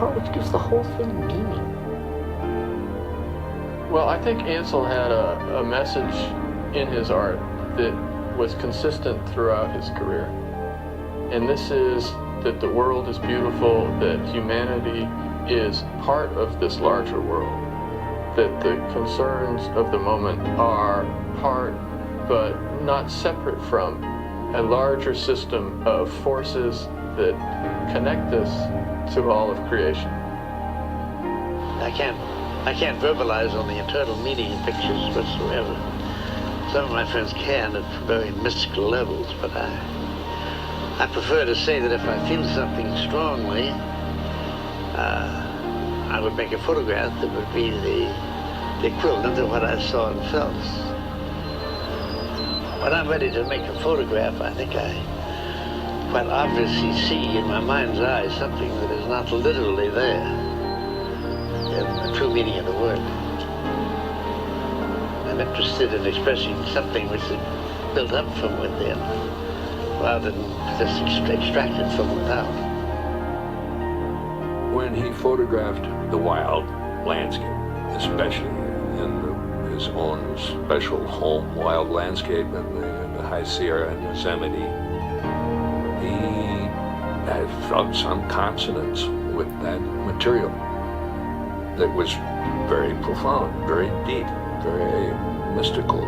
part which gives the whole thing meaning. Well, I think Ansel had a message in his art that was consistent throughout his career. And this is that the world is beautiful, that humanity is part of this larger world, that the concerns of the moment are part, but not separate from, a larger system of forces that connect us to all of creation. I can't verbalize on the internal meaning in pictures whatsoever. Some of my friends can at very mystical levels, but I prefer to say that if I feel something strongly, I would make a photograph that would be the equivalent of what I saw and felt. When I'm ready to make a photograph, I think I quite obviously see in my mind's eye something that is not literally there in the true meaning of the word. I'm interested in expressing something which is built up from within, rather than just extracted from without. When he photographed the wild landscape, especially in his own special home wild landscape in the High Sierra and Yosemite, he had felt some consonance with that material that was very profound, very deep, very mystical.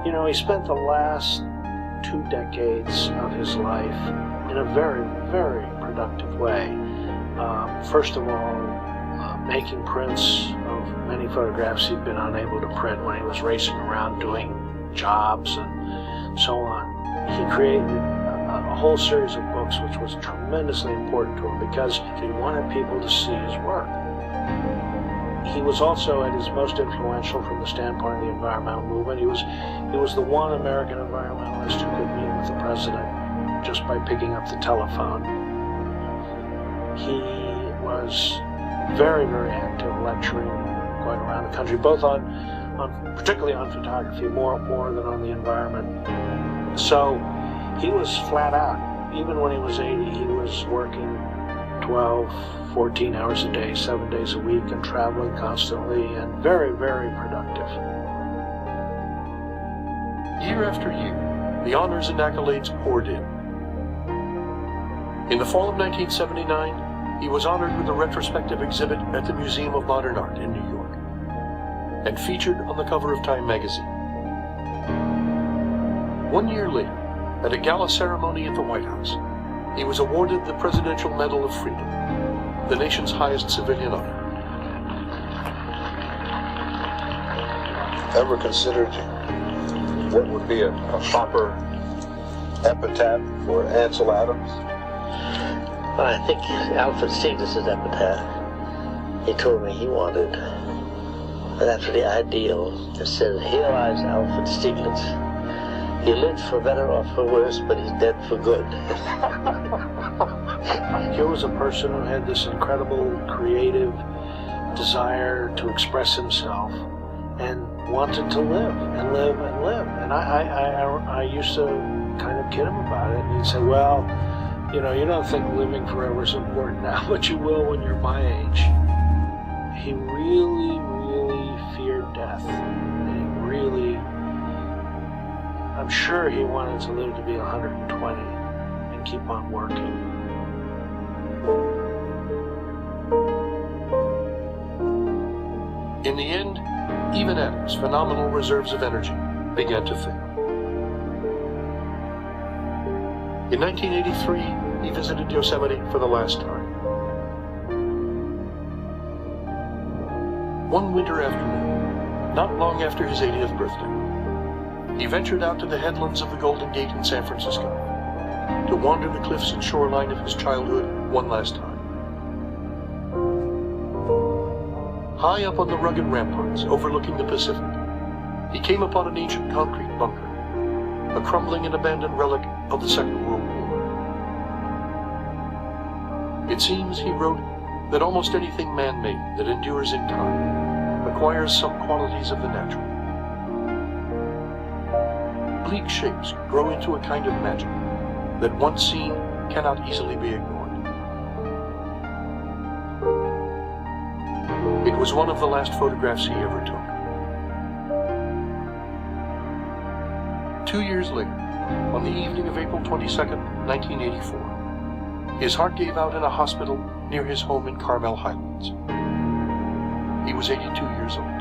You know, he spent the last 2 decades of his life in a very, very productive way. First of all, making prints of many photographs he'd been unable to print when he was racing around doing jobs and so on. He created a whole series of books which was tremendously important to him because he wanted people to see his work. He was also at his most influential from the standpoint of the environmental movement. He was the one American environmentalist who could meet with the president just by picking up the telephone. He was very, very active lecturing, going around the country, both on particularly on photography, more than on the environment. So he was flat out. Even when he was 80, he was working 12, 14 hours a day, 7 days a week, and traveling constantly, and very, very productive. Year after year, the honors and accolades poured in. In the fall of 1979, he was honored with a retrospective exhibit at the Museum of Modern Art in New York. and featured on the cover of Time magazine. 1 year later, at a gala ceremony at the White House, he was awarded the Presidential Medal of Freedom, the nation's highest civilian honor. Ever considered what would be a proper epitaph for Ansel Adams? Well, I think Alfred Stieglitz's epitaph, he told me he wanted, that's the ideal. It says, "Here lies Alfred Stieglitz. He lived for better or for worse, but he's dead for good." Here was a person who had this incredible creative desire to express himself and wanted to live and live and live. And I used to kind of kid him about it. And he'd say, "Well, you know, you don't think living forever is important now, but you will when you're my age." He really, really feared death. And he really, I'm sure he wanted to live to be 120 and keep on working. In the end, even Adams' phenomenal reserves of energy began to fail. In 1983, he visited Yosemite for the last time. One winter afternoon, not long after his 80th birthday, he ventured out to the headlands of the Golden Gate in San Francisco to wander the cliffs and shoreline of his childhood one last time. High up on the rugged ramparts overlooking the Pacific, he came upon an ancient concrete bunker, a crumbling and abandoned relic of the Second World War. It seems, he wrote, that almost anything man-made that endures in time acquires some qualities of the natural. Bleak shapes grow into a kind of magic that once seen cannot easily be ignored. It was one of the last photographs he ever took. 2 years later, on the evening of April 22nd, 1984, his heart gave out in a hospital near his home in Carmel Highlands. He was 82 years old.